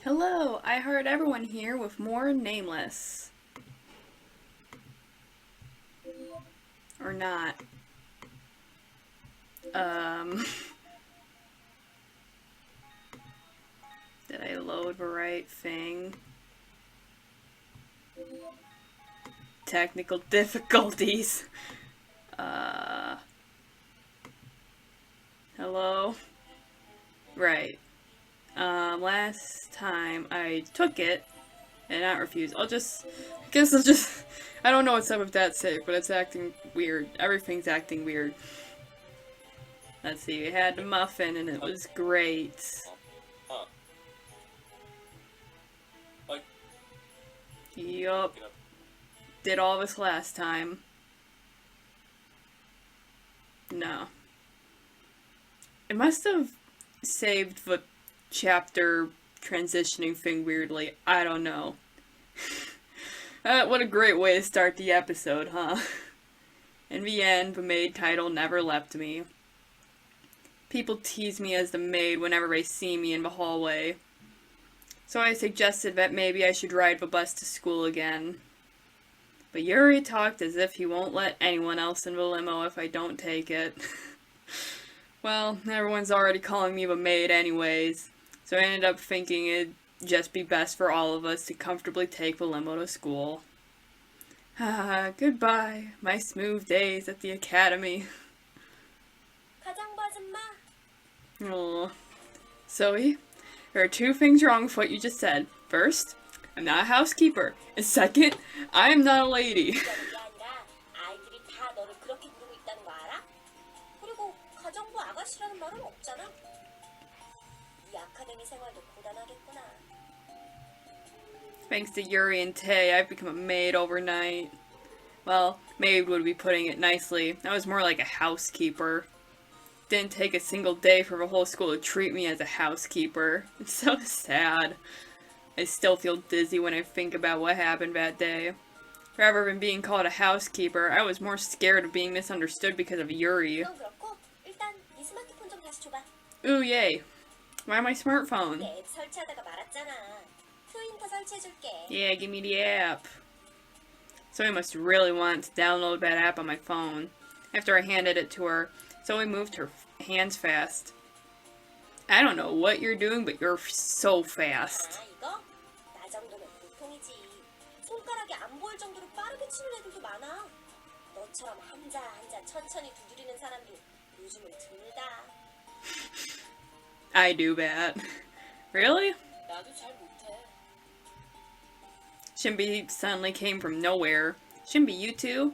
Hello, IHeartEveryone here with more Nameless. Or not. Um... Did I load the right thing? Technical difficulties. Hello? Right. Last time I took it and not refused. I guess I'll just, I don't know what's up with that save, but it's acting weird. Everything's acting weird. Let's see, we had the muffin and it was great. Yup. Did all this last time. No. It must have saved the chapter transitioning thing weirdly. I don't know. What a great way to start the episode, huh? In the end, the maid title never left me. People tease me as the maid whenever they see me in the hallway. So I suggested that maybe I should ride the bus to school again. But Yuri talked as if he won't let anyone else in the limo if I don't take it. Well, everyone's already calling me the maid anyways, so I ended up thinking it'd just be best for all of us to comfortably take the limo to school. Ah, goodbye, my smooth days at the academy. Oh, Zoe, there are two things wrong with what you just said. First, I'm not a housekeeper, and second, I am not a lady. Thanks to Yuri and Tay, I've become a maid overnight. Well, maid would be putting it nicely. I was more like a housekeeper. Didn't take a single day for the whole school to treat me as a housekeeper. It's so sad. I still feel dizzy when I think about what happened that day. Rather than being called a housekeeper, I was more scared of being misunderstood because of Yuri. Ooh, yay. Why my smartphone? Yeah, give me the app. Zoe must really want to download that app on my phone. After I handed it to her, Zoe moved her hands fast. I don't know what you're doing, but you're so fast. I do that. Really? Shimby suddenly came from nowhere. Shimby, you too?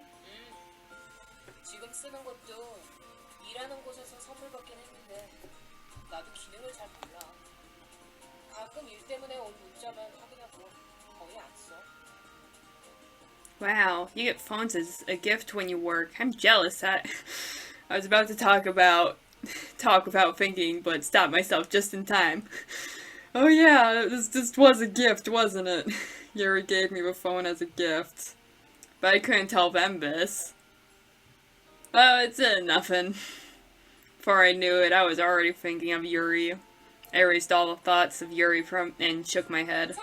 Wow, you get phones as a gift when you work. I'm jealous. I was about to talk without thinking, but stopped myself just in time. Oh yeah, this was a gift, wasn't it? Yuri gave me the phone as a gift. But I couldn't tell them this. Oh, it's nothing. Before I knew it, I was already thinking of Yuri. I erased all the thoughts of Yuri and shook my head.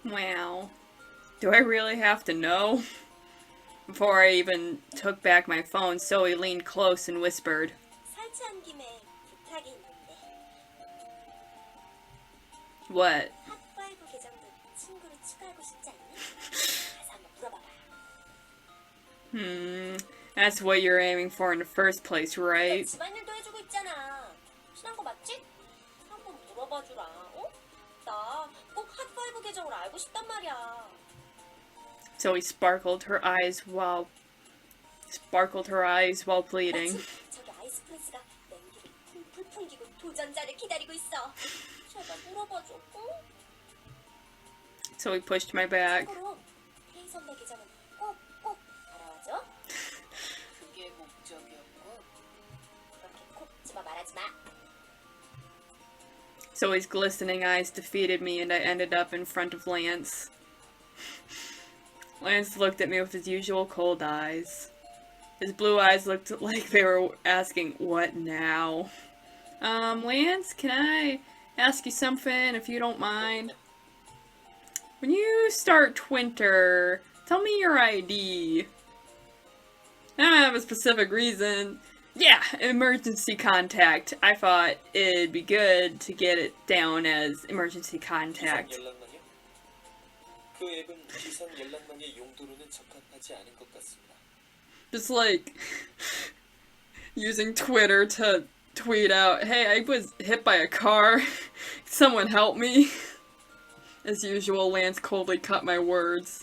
Wow. Do I really have to know? Before I even took back my phone, Zoe leaned close and whispered. What? That's what you're aiming for in the first place, right? Zoe sparkled her eyes while pleading. So he pushed my back. Zoe's glistening eyes defeated me and I ended up in front of Lance. Lance looked at me with his usual cold eyes. His blue eyes looked like they were asking, what now? Lance, can I ask you something if you don't mind? When you start Twinter, tell me your ID. I don't have a specific reason. Yeah, emergency contact. I thought it'd be good to get it down as emergency contact. Just like using Twitter to tweet out, hey, I was hit by a car. Someone help me. As usual, Lance coldly cut my words.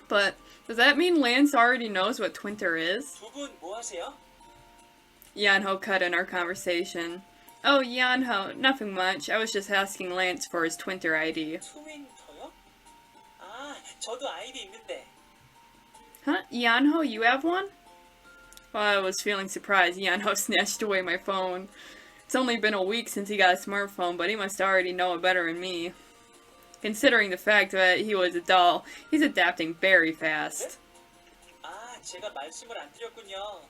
But does that mean Lance already knows what Twinter is? Yanho cut in our conversation. Oh, Yanho, nothing much. I was just asking Lance for his Twinter ID. Huh? Yanho, you have one? While I was feeling surprised, Yanho snatched away my phone. It's only been a week since he got a smartphone, but he must already know it better than me. Considering the fact that he was a doll, he's adapting very fast. 제가 말씀을 안 드렸군요.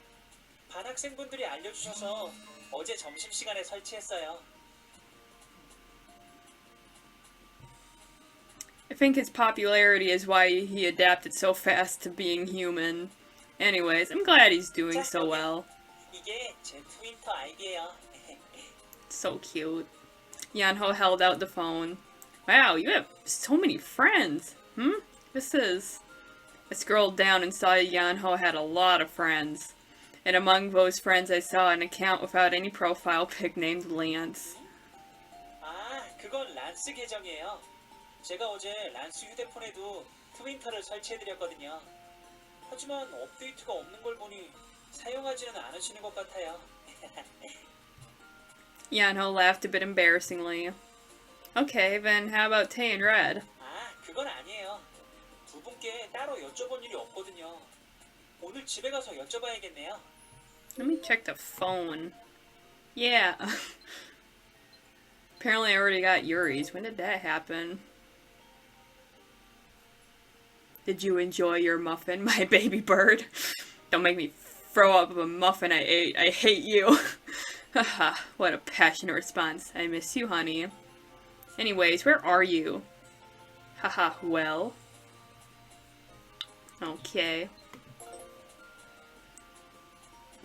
반 학생분들이 알려주셔서 어제 점심시간에 설치했어요. I think his popularity is why he adapted so fast to being human. Anyways, I'm glad he's doing so well. 이게 제 트윈터 아이디예요. So cute. Yanho held out the phone. Wow, you have so many friends. This is... I scrolled down and saw Yanho had a lot of friends. And among those friends I saw an account without any profile pic named Lance. 아, 그건 란스 계정이에요. 제가 어제 란스 휴대폰에도 트윈터를 설치해드렸거든요. 하지만 업데이트가 없는 걸 보니 사용하지는 않으시는 것 같아요. Yanho laughed a bit embarrassingly. Okay, then how about Tay and Red? 아, 그건 아니에요. 두 분께 따로 여쭤볼 일이 없거든요. 오늘 집에 가서 여쭤봐야겠네요. Let me check the phone. Yeah. Apparently I already got Yuri's. When did that happen? Did you enjoy your muffin, my baby bird? Don't make me throw up a muffin I ate. I hate you. Haha, what a passionate response. I miss you, honey. Anyways, where are you? Haha, well. Okay.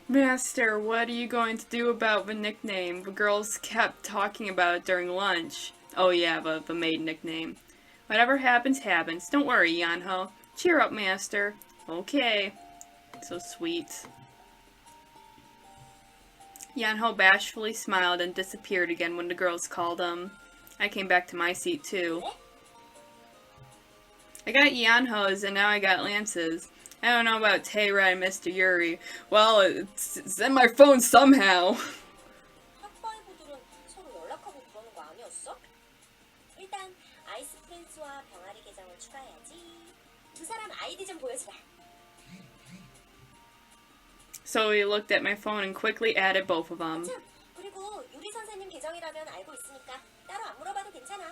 Master, what are you going to do about the nickname? The girls kept talking about it during lunch. Oh yeah, the maid nickname. Whatever happens, happens. Don't worry, Yanho. Cheer up, Master. Okay. So sweet. Yanho bashfully smiled and disappeared again when the girls called him. I came back to my seat too. I got Yanho's and now I got Lance's. I don't know about Tayra and Mr. Yuri. Well, it's in my phone somehow. 학바이브들은 서로 연락하고 그러는 거 아니었어? 일단 아이스 프렌즈와 병아리 계정을 추가해야지. 두 사람 아이디 좀 보여주라. So he looked at my phone and quickly added both of them. 참, 그리고 유리 선생님 계정이라면 알고 있으니까 따로 안 물어봐도 괜찮아.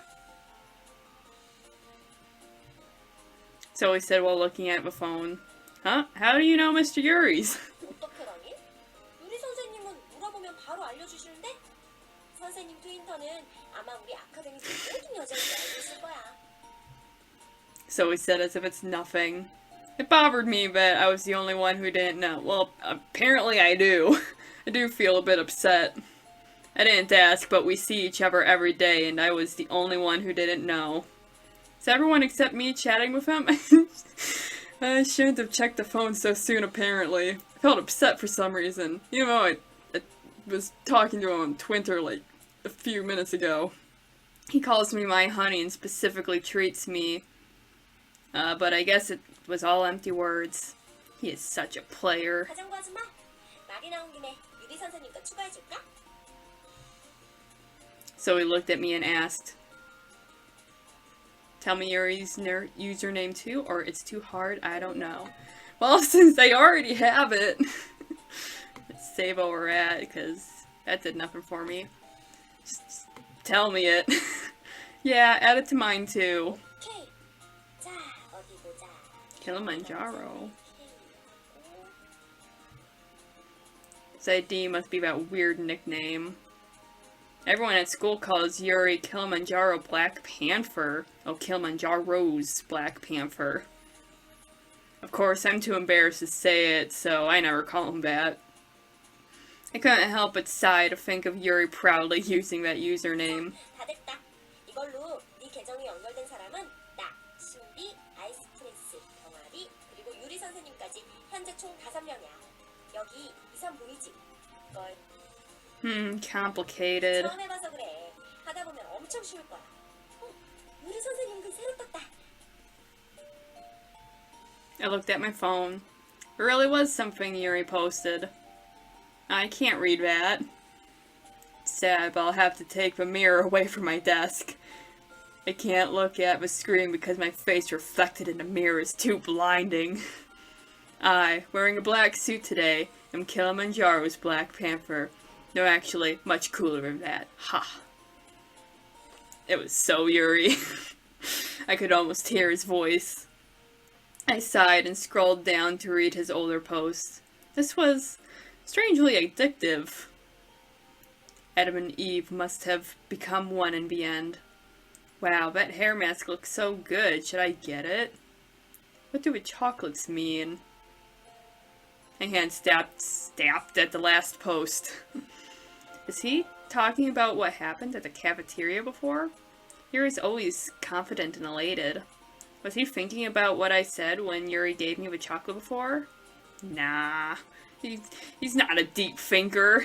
So he said while looking at the phone. Huh? How do you know Mr. Yuri's? 어떻게라니? 유리 선생님은 물어보면 바로 알려주시는데? 선생님 트윈터는 아마 우리 아카데미 모든 여자들이 알고 있을 거야. So he said as if it's nothing. It bothered me that I was the only one who didn't know. Well, apparently I do. I do feel a bit upset. I didn't ask, but we see each other every day, and I was the only one who didn't know. Is everyone except me chatting with him? I shouldn't have checked the phone so soon, apparently. I felt upset for some reason, even though I was talking to him on Twinter like a few minutes ago. He calls me my honey and specifically treats me. But I guess it was all empty words. He is such a player. 가정부 아줌마, 말이 나온 김에 유리 선생님도 추가해줄까? So he looked at me and asked, tell me your username too, or it's too hard, I don't know. Well, since they already have it, let's save where we're at, because that did nothing for me. Just tell me it. Yeah, add it to mine too. 오케이. 자, 어디 보자. Kilimanjaro. This ID must be that weird nickname. Everyone at school calls Yuri Kilimanjaro Black Panther. Oh, Kilimanjaro's Black Panther. Of course, I'm too embarrassed to say it, so I never call him that. I couldn't help but sigh to think of Yuri proudly using that username. 다 됐다. 이걸로 네 계정이 연결된 사람은 나, 신비, 아이스프레스, 병아리, 그리고 유리 선생님까지 현재 총 5명이야. 여기 이선 보이지? 걸. Complicated. 처음 해봐서 그래. 하다 보면 엄청 쉬울 거야. 유리 선생님 글 새로 떴다. I looked at my phone. It really was something Yuri posted. I can't read that. Sad, but I'll have to take the mirror away from my desk. I can't look at the screen because my face reflected in the mirror is too blinding. I, wearing a black suit today, am Kilimanjaro's Black Panther. No, actually, much cooler than that. Ha. It was so Yuri. I could almost hear his voice. I sighed and scrolled down to read his older posts. This was strangely addictive. Adam and Eve must have become one in the end. Wow, that hair mask looks so good. Should I get it? What do the chocolates mean? My hand stabbed at the last post. Is he talking about what happened at the cafeteria before? Yuri's always confident and elated. Was he thinking about what I said when Yuri gave me the chocolate before? Nah, he's not a deep thinker.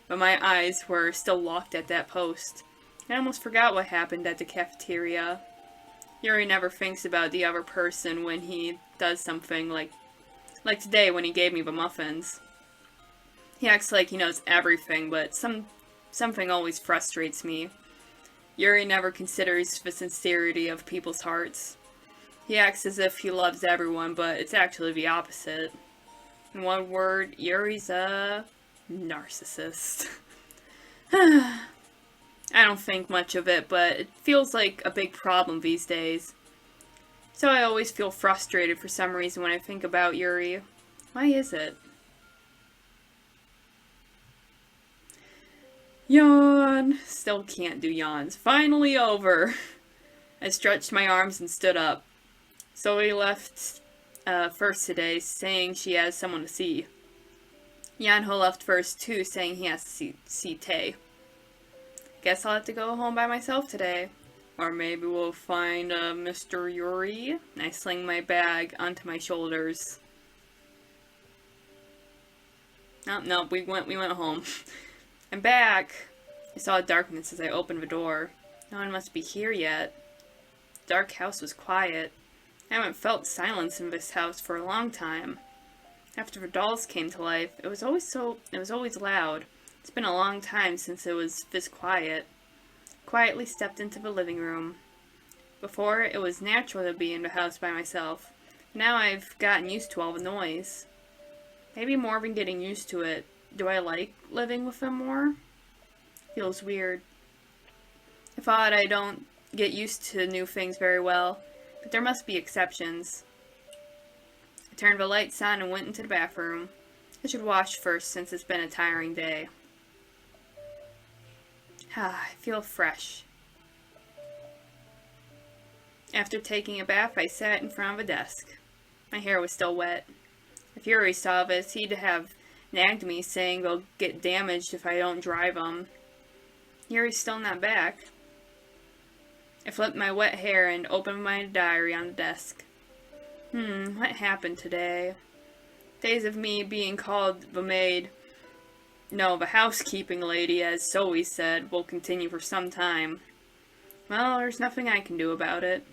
But my eyes were still locked at that post. I almost forgot what happened at the cafeteria. Yuri never thinks about the other person when he does something like today when he gave me the muffins. He acts like he knows everything, but something always frustrates me. Yuri never considers the sincerity of people's hearts. He acts as if he loves everyone, but it's actually the opposite. In one word, Yuri's a narcissist. I don't think much of it, but it feels like a big problem these days. So I always feel frustrated for some reason when I think about Yuri. Why is it? Yawn. Still can't do yawns. Finally over. I stretched my arms and stood up. Zoe left first today, saying she has someone to see. Yanho left first too, saying he has to see Tay. Guess I'll have to go home by myself today. Or maybe we'll find Mr. Yuri. I sling my bag onto my shoulders. No, we went home. I'm back. I saw darkness as I opened the door. No one must be here yet. The dark house was quiet. I haven't felt silence in this house for a long time. After the dolls came to life, it was always loud. It's been a long time since it was this quiet. Quietly stepped into the living room. Before, it was natural to be in the house by myself. Now I've gotten used to all the noise. Maybe more than getting used to it. Do I like living with them more? Feels weird. I thought I don't get used to new things very well, but there must be exceptions. I turned the lights on and went into the bathroom. I should wash first since it's been a tiring day. I feel fresh. After taking a bath, I sat in front of a desk. My hair was still wet. If Yuri saw this, he'd have nagged me, saying they'll get damaged if I don't dry them. Yuri's still not back. I flipped my wet hair and opened my diary on the desk. What happened today? Days of me being called the maid. No, the housekeeping lady, as Zoe said, will continue for some time. Well, there's nothing I can do about it.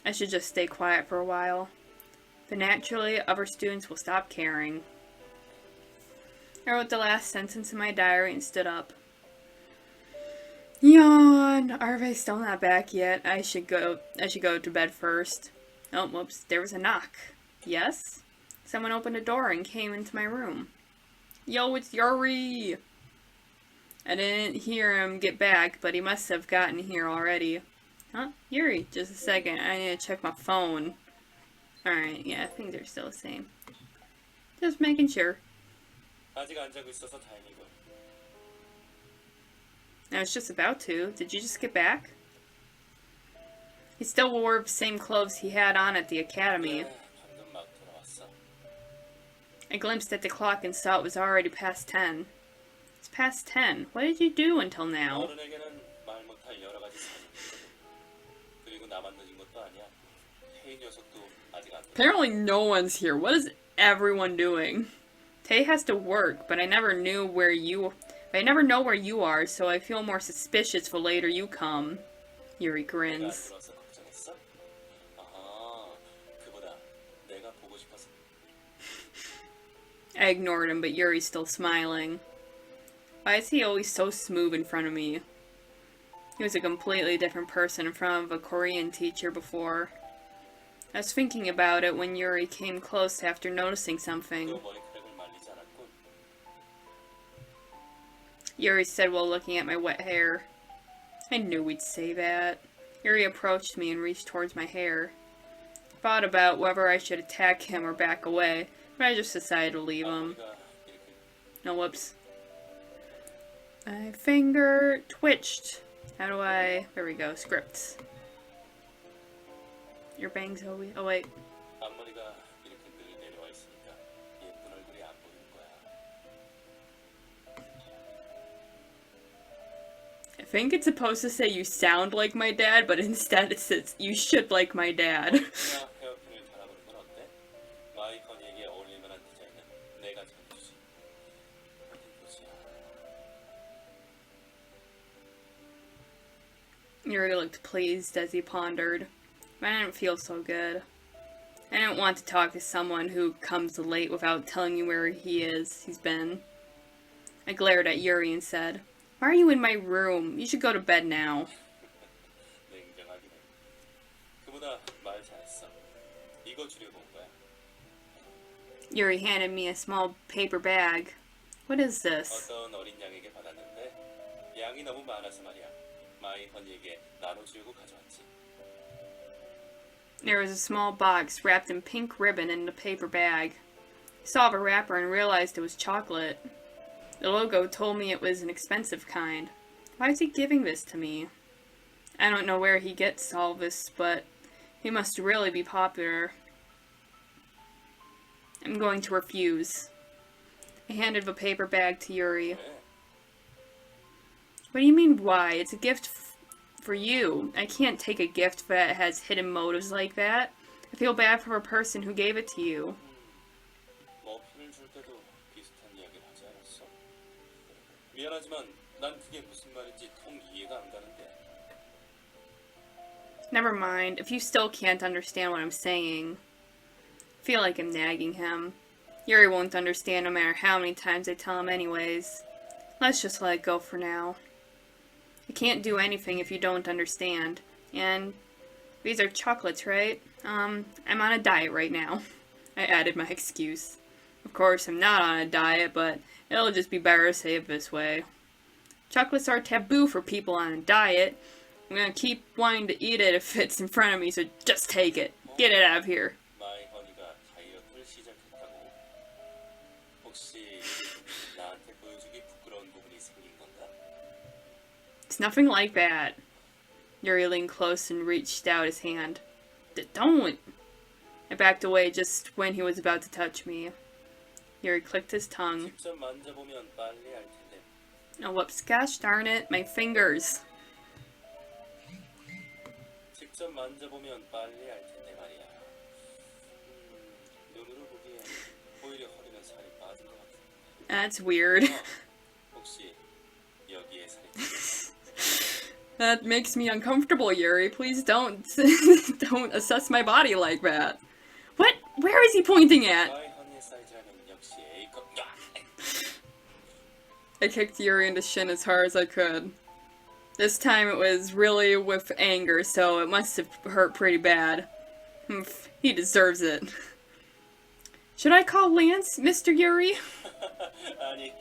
I should just stay quiet for a while. But naturally, other students will stop caring. I wrote the last sentence in my diary and stood up. Yawn. Are they still not back yet? I should go to bed first. Oh, whoops. There was a knock. Yes? Someone opened a door and came into my room. Yo, it's Yuri! I didn't hear him get back, but he must have gotten here already. Huh? Yuri, just a second. I need to check my phone. Alright, yeah, things are still the same. Just making sure. 아직 안 자고 있어서 다행이군. I was just about to. Did you just get back? He still wore the same clothes he had on at the academy. 방금 막 돌아왔어. I glimpsed at the clock and saw it was already past 10. It's past 10. What did you do until now? 어른에게는 말 못할 여러 가지 사정이 있거든. 그리고 나만 늦은 것도 아니야. 헤이 녀석도 아직 안. Apparently no one's here. What is everyone doing? Tay has to work, but I never know where you are, so I feel more suspicious the later you come. Yuri grins. 들어서 걱정했어? 아, 그보다 내가 보고 싶어서. I ignored him, but Yuri's still smiling. Why is he always so smooth in front of me? He was a completely different person in front of a Korean teacher before. I was thinking about it when Yuri came close after noticing something. 너 머리카락을 말리지 않았군. Yuri said while looking at my wet hair. I knew we'd say that. Yuri approached me and reached towards my hair. I thought about whether I should attack him or back away, but I just decided to leave him. 머리가 이렇게 No, whoops. My finger twitched. How do I... There we go, scripts. Your bangs always... Oh, wait. 앞머리가 이렇게 늘 내려와 있으니까 예쁜 얼굴이 안 보이는 거야. I think it's supposed to say you sound like my dad, but instead it says you should like my dad. 그냥 헤어핀을 달아보는 건 어때? 마이 허니에게 어울릴 만한 디자인은 내가 정해주지. 어디 보자. Yuri looked pleased as he pondered. I didn't feel so good. I didn't want to talk to someone who comes late without telling me where he's been. I glared at Yuri and said, "Why are you in my room? You should go to bed now." 냉정하긴 해. 그보다 말 잘했어. 이거 주려고 온 거야. Yuri handed me a small paper bag. What is this? 어떤 어린 양에게 받았는데 양이 너무 많아서 말이야. 마이 허니에게 나눠주려고 가져왔지. There was a small box wrapped in pink ribbon in the paper bag. I saw the wrapper and realized it was chocolate. The logo told me it was an expensive kind. Why is he giving this to me? I don't know where he gets all this, but he must really be popular. I'm going to refuse. I handed the paper bag to Yuri. What do you mean, why? It's a gift for you. I can't take a gift that has hidden motives like that. I feel bad for the person who gave it to you. 머핀을 줄 때도 비슷한 이야기를 하지 않았어. 미안하지만 난 그게 무슨 말인지 통 이해가 안 가는데. Never mind, if you still can't understand what I'm saying. I feel like I'm nagging him. Yuri won't understand no matter how many times I tell him anyways. Let's just let it go for now. I can't do anything if you don't understand. And these are chocolates, right? I'm on a diet right now. I added my excuse. Of course, I'm not on a diet, but it'll just be better to say it this way. Chocolates are taboo for people on a diet. I'm gonna keep wanting to eat it if it's in front of me, so just take it. Get it out of here. 마이 허니가 다이어트를 시작했다고. 혹시 나한테 보여주기 부끄러운 부분이 생긴 건가? It's nothing like that. Yuri leaned close and reached out his hand. Don't! I backed away just when he was about to touch me. Yuri clicked his tongue. 직접 만져보면 빨리 알 텐데. Oh, whoops, gosh darn it, my fingers. 직접 만져보면 빨리 알 텐데 말이야. 눈으로 보기엔 오히려 허리는 살이 빠진 것 같아. That's weird. 혹시 여기에 살이 That makes me uncomfortable, Yuri. Please don't don't assess my body like that. What? Where is he pointing at? 마이 허니의 사이즈라면 역시 A컵. I kicked Yuri in the shin as hard as I could. This time it was really with anger, so it must have hurt pretty bad. Humph, he deserves it. Should I call Lance, Mr. Yuri? 아니,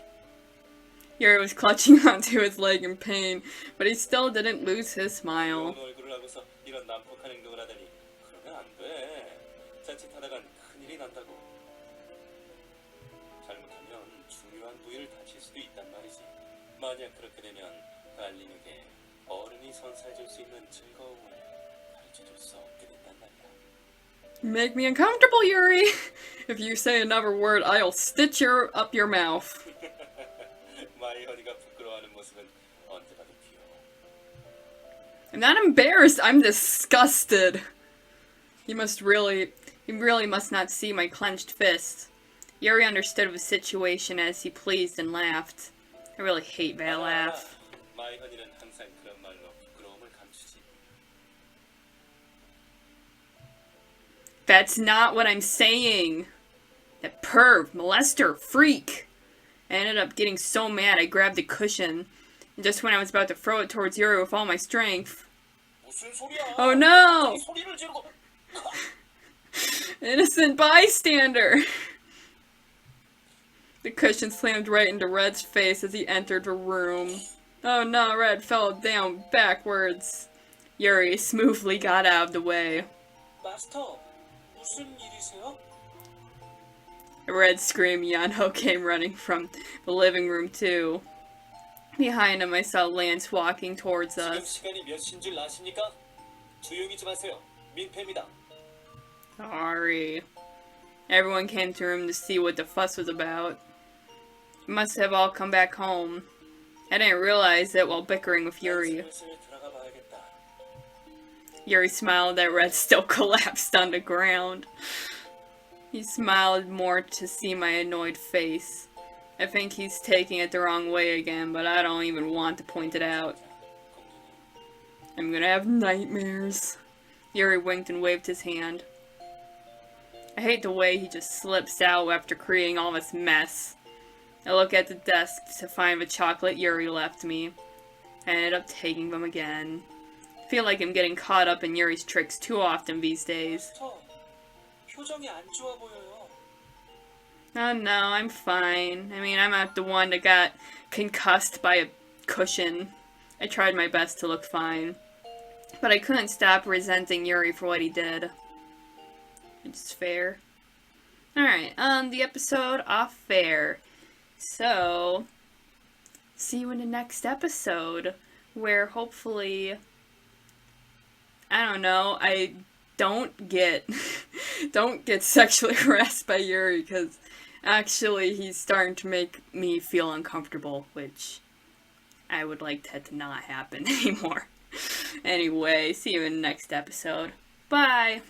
Yuri was clutching onto his leg in pain, but he still didn't lose his smile. 좋은 얼굴을 하고서 이런 난폭한 행동을 하다니 그러면 안 돼. 자칫하다간 큰일이 난다고. 잘못하면 중요한 부위를 다칠 수도 있단 말이지. 만약 그렇게 되면 달링에게 어른이 선사해줄 수 있는 즐거움을 가르쳐줄 수 없게 된단 말이야. You make me uncomfortable, Yuri. If you say another word, I'll stitch up your mouth. 마이 허니가 부끄러워하는 모습은 언제 봐도 귀여워. I'm not embarrassed, I'm disgusted. He really must not see my clenched fist. Yuri understood the situation as he pleased and laughed. I really hate that laugh. 마이 허니는 항상 그런 말로 부끄러움을 감추지. That's not what I'm saying. That perv, molester, freak. I ended up getting so mad I grabbed the cushion. And just when I was about to throw it towards Yuri with all my strength. 무슨 소리야? Oh no! 소리를 지르고. Innocent bystander! The cushion slammed right into Red's face as he entered the room. Oh no, Red fell down backwards. Yuri smoothly got out of the way. 마스터, 무슨 일이세요? Red screamed. Yano came running from the living room too. Behind him I saw Lance walking towards 지금 us. 시간이 몇 시인 줄 아십니까? 조용히 좀 하세요. 민폐입니다. Sorry. Everyone came to the room to see what the fuss was about. We must have all come back home. I didn't realize it while bickering with Yuri. 슬슬 들어가 봐야겠다. Yuri smiled that Red still collapsed on the ground. He smiled more to see my annoyed face. I think he's taking it the wrong way again, but I don't even want to point it out. I'm gonna have nightmares. Yuri winked and waved his hand. I hate the way he just slips out after creating all this mess. I look at the desk to find the chocolate Yuri left me. I ended up taking them again. I feel like I'm getting caught up in Yuri's tricks too often these days. 마스터, 표정이 안 좋아 보여요. Oh no, I'm fine. I mean, I'm not the one that got concussed by a cushion. I tried my best to look fine. But I couldn't stop resenting Yuri for what he did. It's fair. Alright, the episode off fair. So, see you in the next episode, where hopefully, I don't know, I don't get sexually harassed by Yuri, because actually he's starting to make me feel uncomfortable, which I would like that to not happen anymore. Anyway, see you in the next episode. Bye!